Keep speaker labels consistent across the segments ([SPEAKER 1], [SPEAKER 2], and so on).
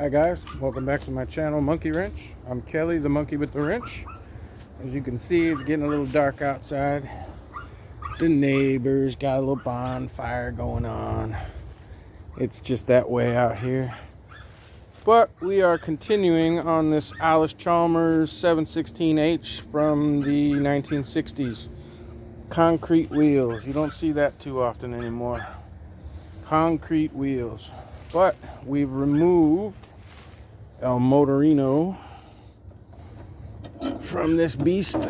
[SPEAKER 1] Hi guys, welcome back to my channel, Monkey Wrench. I'm Kelly, the monkey with the wrench. As you can see, it's getting a little dark outside. The neighbors got a little bonfire going on. It's just that way out here. But we are continuing on this Allis Chalmers 716H from the 1960s. Concrete wheels. You don't see that too often anymore. Concrete wheels. But we've removed El Motorino from this beast,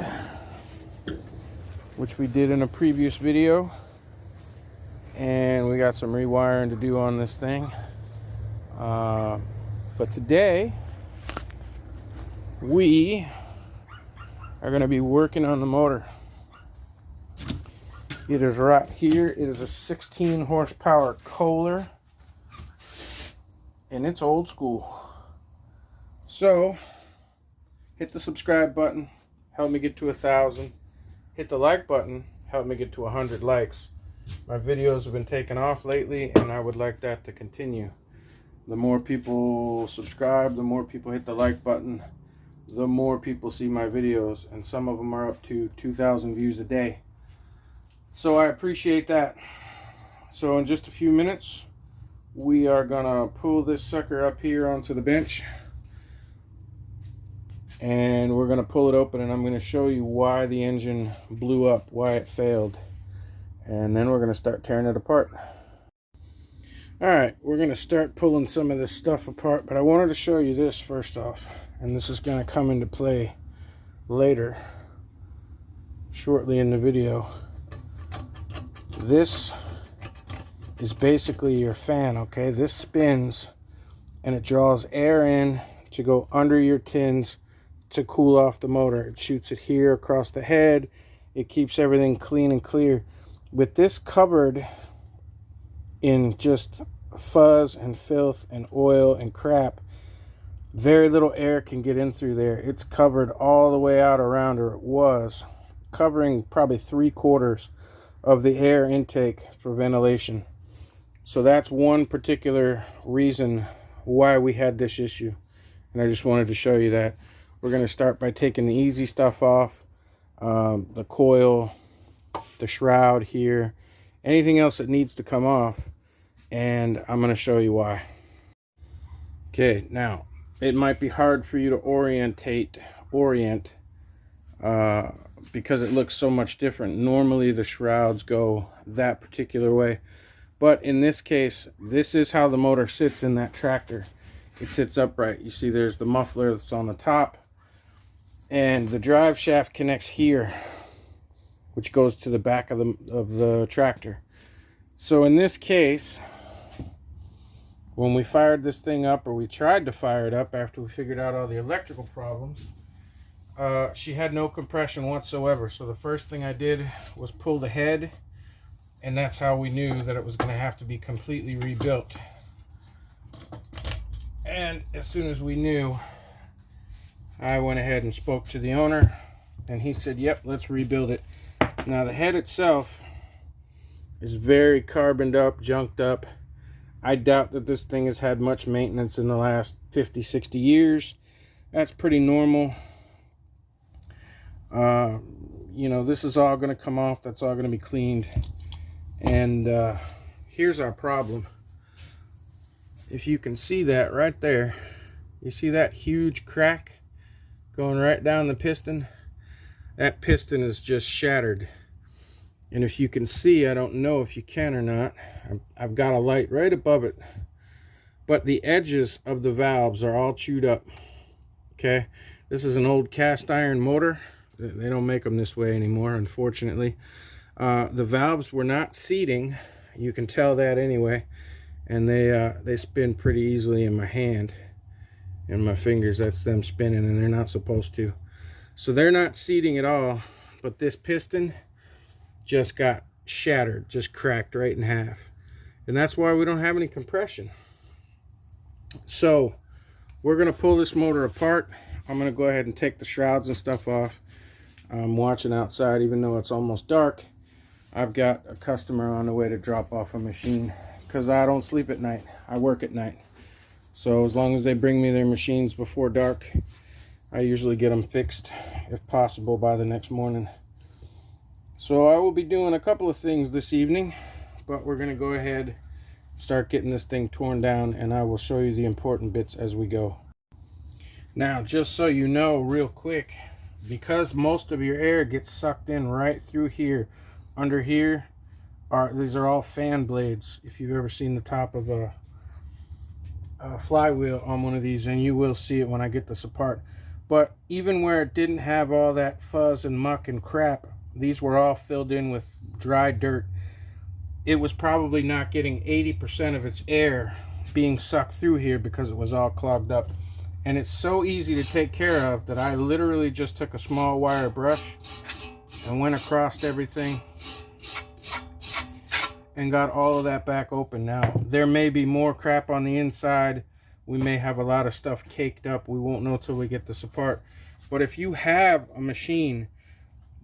[SPEAKER 1] which we did in a previous video, and we got some rewiring to do on this thing, but today we are going to be working on the motor. It is right here. It is a 16 horsepower Kohler, and it's old school. So hit the subscribe button, help me get to 1,000. Hit the like button, help me get to 100 likes. My videos have been taking off lately, and I would like that to continue. The more people subscribe, the more people hit the like button, the more people see my videos, and some of them are up to 2,000 views a day. So I appreciate that. So in just a few minutes, we are gonna pull this sucker up here onto the bench, and we're going to pull it open, and I'm going to show you why the engine blew up, why it failed, and then we're going to start tearing it apart. Alright, we're going to start pulling some of this stuff apart, but I wanted to show you this first off, and this is going to come into play later, shortly in the video. This is basically your fan, okay? This spins, and it draws air in to go under your tins to cool off the motor. It shoots it here across the head. It keeps everything clean and clear. With this covered in just fuzz and filth and oil and crap, very little air can get in through there. It's covered all the way out around, or it was covering probably 3/4 of the air intake for ventilation. So that's one particular reason why we had this issue, and I just wanted to show you that. We're going to start by taking the easy stuff off, the coil, the shroud here, anything else that needs to come off, and I'm going to show you why. Okay, now, it might be hard for you to orient because it looks so much different. Normally the shrouds go that particular way, but in this case, this is how the motor sits in that tractor. It sits upright. You see there's the muffler that's on the top, and the drive shaft connects here, which goes to the back of the tractor. So in this case, when we fired this thing up, or we tried to fire it up after we figured out all the electrical problems, she had no compression whatsoever. So the first thing I did was pull the head, and that's how we knew that it was going to have to be completely rebuilt. And as soon as we knew, I went ahead and spoke to the owner, and he said, yep, let's rebuild it. Now the head itself is very carboned up, junked up. I doubt that this thing has had much maintenance in the last 50-60 years. That's pretty normal. You know, this is all going to come off. That's all going to be cleaned. And here's our problem. If you can see that right there, you see that huge crack going right down the piston? That piston is just shattered. And if you can see, I don't know if you can or not, I've got a light right above it, but the edges of the valves are all chewed up. Okay, this is an old cast iron motor. They don't make them this way anymore, unfortunately. The valves were not seating, you can tell that anyway, and they spin pretty easily in my hand. And my fingers, that's them spinning, and they're not supposed to. So they're not seating at all, but this piston just got shattered, just cracked right in half. And that's why we don't have any compression. So we're going to pull this motor apart. I'm going to go ahead and take the shrouds and stuff off. I'm watching outside, even though it's almost dark. I've got a customer on the way to drop off a machine, because I don't sleep at night. I work at night. So as long as they bring me their machines before dark, I usually get them fixed, if possible, by the next morning. So I will be doing a couple of things this evening, but we're going to go ahead and start getting this thing torn down, and I will show you the important bits as we go. Now, just so you know real quick, because most of your air gets sucked in right through here, under here, these are all fan blades. If you've ever seen the top of a flywheel on one of these, and you will see it when I get this apart. But even where it didn't have all that fuzz and muck and crap, these were all filled in with dry dirt. It was probably not getting 80% of its air being sucked through here because it was all clogged up. And it's so easy to take care of that I literally just took a small wire brush and went across everything and got all of that back open. Now, there may be more crap on the inside. We may have a lot of stuff caked up. We won't know till we get this apart. But if you have a machine,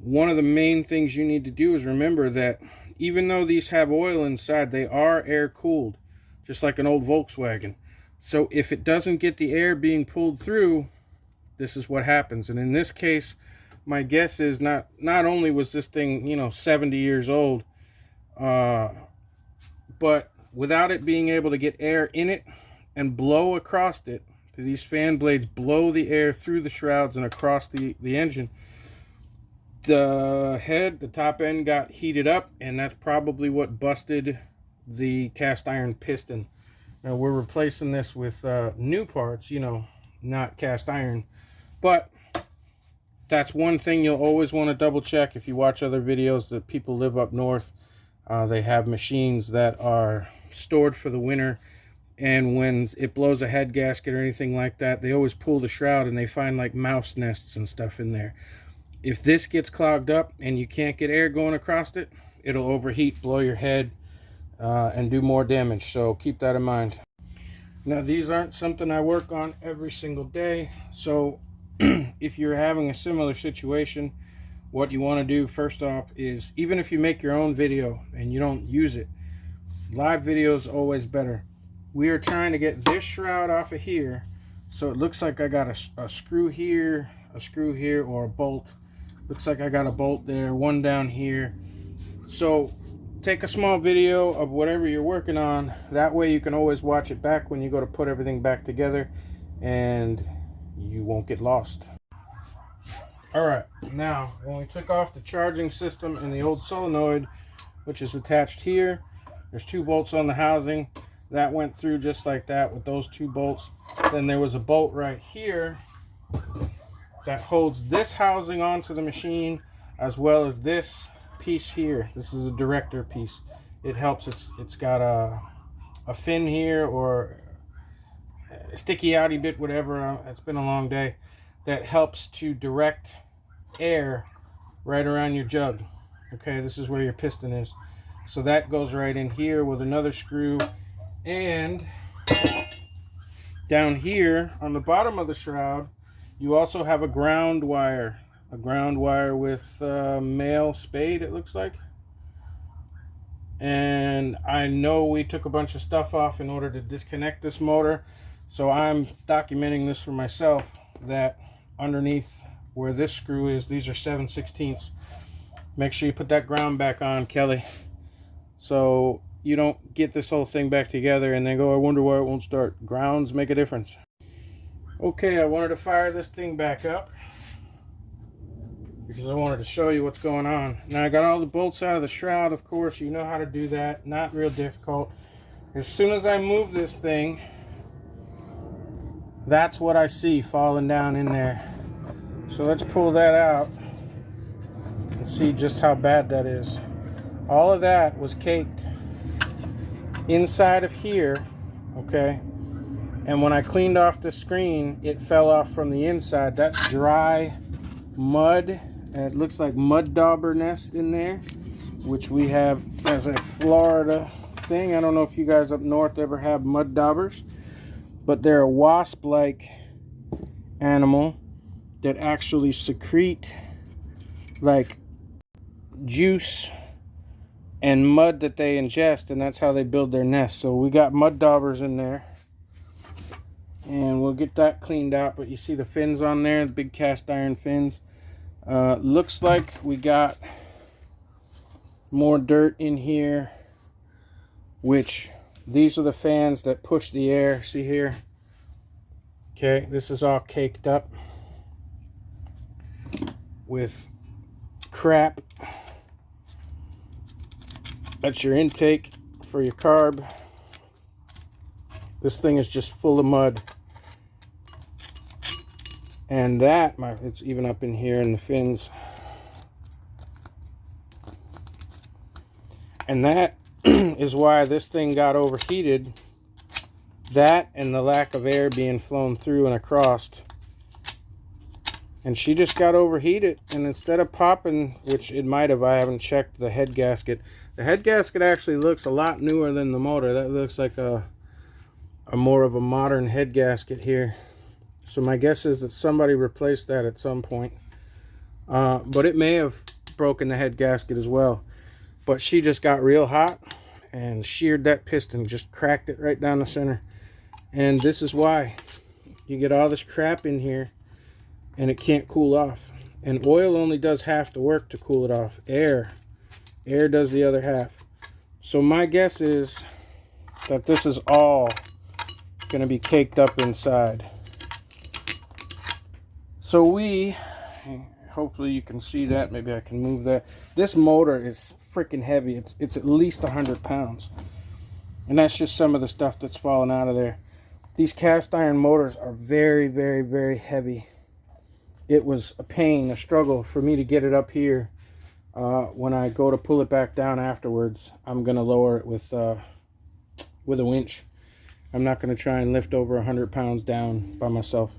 [SPEAKER 1] one of the main things you need to do is remember that even though these have oil inside, they are air cooled, just like an old Volkswagen. So if it doesn't get the air being pulled through, this is what happens. And in this case, my guess is not only was this thing, 70 years old, but without it being able to get air in it and blow across it, these fan blades blow the air through the shrouds and across the engine. The top end got heated up, and that's probably what busted the cast iron piston. Now we're replacing this with new parts, not cast iron. But that's one thing you'll always want to double check if you watch other videos that people live up north. They have machines that are stored for the winter, and when it blows a head gasket or anything like that, they always pull the shroud and they find like mouse nests and stuff in there. If this gets clogged up and you can't get air going across it, it'll overheat, blow your head, and do more damage. So keep that in mind. Now, these aren't something I work on every single day. So if you're having a similar situation, what you want to do first off is, even if you make your own video and you don't use it, live video is always better. We are trying to get this shroud off of here, so it looks like I got a screw here, or a bolt. Looks like I got a bolt there, one down here. So take a small video of whatever you're working on. That way you can always watch it back when you go to put everything back together, and you won't get lost. Alright, now when we took off the charging system and the old solenoid, which is attached here, there's 2 bolts on the housing. That went through just like that with those 2 bolts. Then there was a bolt right here that holds this housing onto the machine, as well as this piece here. This is a director piece. It helps. It's got a fin here, or a sticky outy bit, whatever. It's been a long day. That helps to direct air right around your jug. Okay, this is where your piston is. So that goes right in here with another screw. And down here on the bottom of the shroud, you also have a ground wire with male spade, it looks like. And I know we took a bunch of stuff off in order to disconnect this motor, so I'm documenting this for myself, that underneath where this screw is, these are 7/16. Make sure you put that ground back on, Kelly, so you don't get this whole thing back together and then go, I wonder why it won't start. Grounds make a difference. Okay, I wanted to fire this thing back up because I wanted to show you what's going on. Now I got all the bolts out of the shroud, of course. You know how to do that. Not real difficult. As soon as I move this thing, that's what I see falling down in there. So let's pull that out and see just how bad that is. All of that was caked inside of here, okay? And when I cleaned off the screen, it fell off from the inside. That's dry mud, and it looks like mud dauber nest in there, which we have as a Florida thing. I don't know if you guys up north ever have mud daubers, but they're a wasp-like animal that actually secrete like juice and mud that they ingest, and that's how they build their nest. So we got mud daubers in there. and we'll get that cleaned out. But you see the fins on there, the big cast iron fins. Looks like we got more dirt in here, which these are the fans that push the air. See here? Okay, this is all caked up with crap. That's your intake for your carb. This thing is just full of mud. And that, it's even up in here in the fins. And that is why this thing got overheated. That and the lack of air being flown through and across. And she just got overheated. And instead of popping, which it might have, I haven't checked the head gasket. The head gasket actually looks a lot newer than the motor. That looks like a more of a modern head gasket here. So my guess is that somebody replaced that at some point. But it may have broken the head gasket as well. But she just got real hot and sheared that piston, just cracked it right down the center. And this is why you get all this crap in here and it can't cool off. And oil only does half the work to cool it off. Air does the other half. So my guess is that this is all going to be caked up inside. So hopefully you can see that. Maybe I can move that. This motor is freaking heavy. It's at least 100 pounds. And that's just some of the stuff that's falling out of there. These cast iron motors are very, very, very heavy. It was a pain, a struggle for me to get it up here. When I go to pull it back down afterwards, I'm going to lower it with a winch. I'm not going to try and lift over 100 pounds down by myself.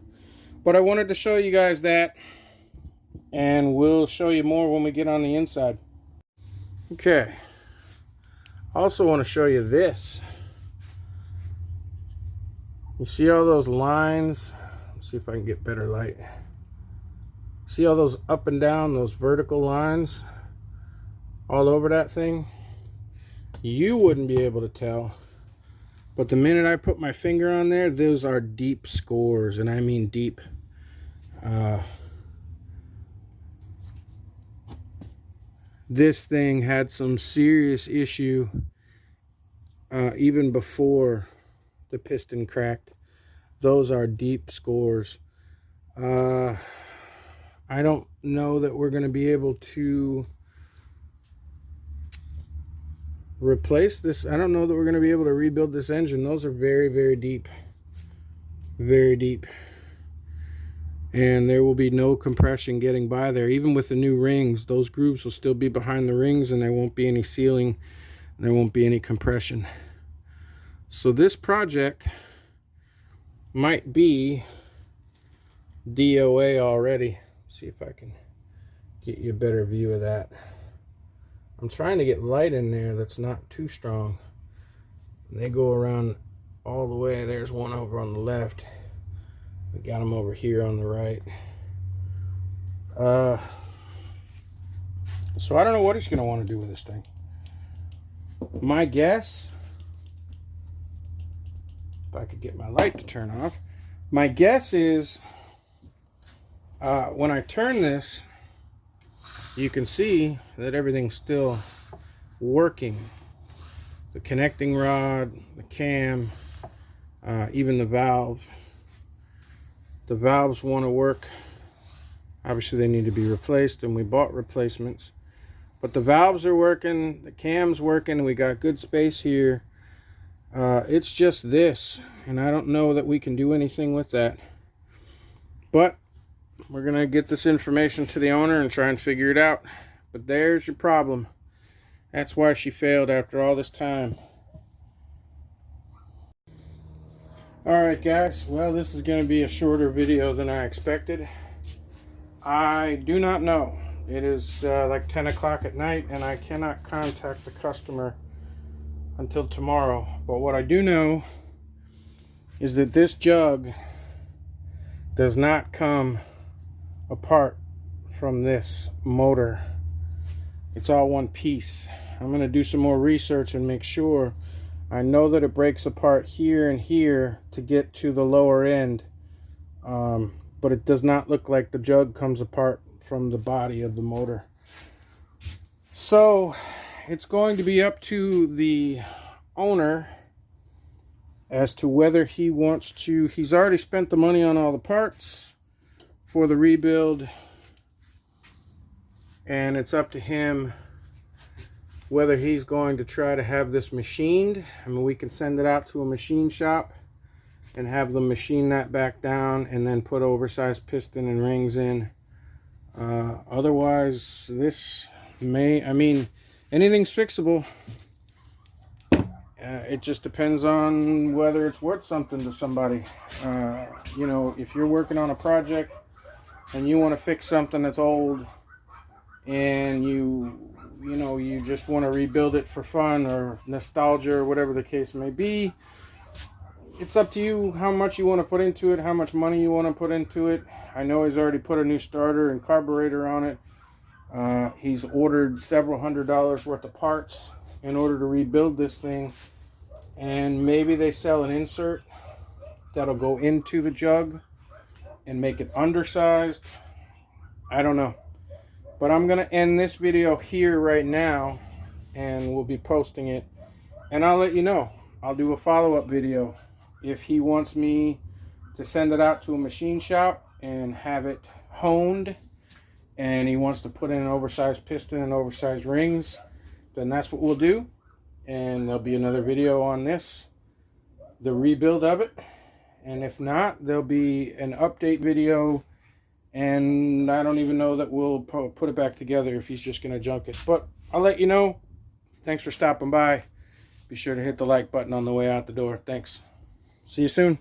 [SPEAKER 1] But I wanted to show you guys that, and we'll show you more when we get on the inside. Okay. I also want to show you this. You see all those lines? Let's see if I can get better light. See all those up and down, those vertical lines all over that thing? You wouldn't be able to tell. But the minute I put my finger on there, those are deep scores, and I mean deep. This thing had some serious issue even before the piston cracked. Those are deep scores. I don't know that we're going to be able to replace this. I don't know that we're going to be able to rebuild this engine. Those are very, very deep. Very deep. And there will be no compression getting by there. Even with the new rings, those grooves will still be behind the rings, and there won't be any sealing, and there won't be any compression. So this project might be DOA already. See if I can get you a better view of that. I'm trying to get light in there that's not too strong. And they go around all the way. There's one over on the left. We got them over here on the right. So I don't know what he's going to want to do with this thing. My guess, if I could get my light to turn off, my guess is when I turn this, you can see that everything's still working. The connecting rod, the cam, even the valve. The valves want to work. Obviously they need to be replaced, and we bought replacements. But the valves are working, the cam's working, we got good space here. It's just this, and I don't know that we can do anything with that. But we're going to get this information to the owner and try and figure it out. But there's your problem. That's why she failed after all this time. Alright guys, well, this is going to be a shorter video than I expected. I do not know. It is like 10 o'clock at night, and I cannot contact the customer until tomorrow. But what I do know is that this jug does not come apart from this motor. It's all one piece. I'm going to do some more research and make sure, I know that it breaks apart here and here to get to the lower end, but it does not look like the jug comes apart from the body of the motor. So it's going to be up to the owner as to whether he wants to. He's already spent the money on all the parts for the rebuild, and it's up to him whether he's going to try to have this machined. I mean, we can send it out to a machine shop and have them machine that back down and then put oversized piston and rings in. Otherwise, this may, I mean, anything's fixable. It just depends on whether it's worth something to somebody. You know, if you're working on a project and you want to fix something that's old, and you know, you just want to rebuild it for fun or nostalgia or whatever the case may be, it's up to you how much you want to put into it, how much money you want to put into it. I know he's already put a new starter and carburetor on it. He's ordered several $100s worth of parts in order to rebuild this thing, and maybe they sell an insert that'll go into the jug and make it undersized. I don't know. But I'm going to end this video here right now, and we'll be posting it. And I'll let you know. I'll do a follow-up video. If he wants me to send it out to a machine shop and have it honed, and he wants to put in an oversized piston and oversized rings, then that's what we'll do. And there'll be another video on this, the rebuild of it. And if not, there'll be an update video. And I don't even know that we'll put it back together if he's just going to junk it. But I'll let you know. Thanks for stopping by. Be sure to hit the like button on the way out the door. Thanks. See you soon.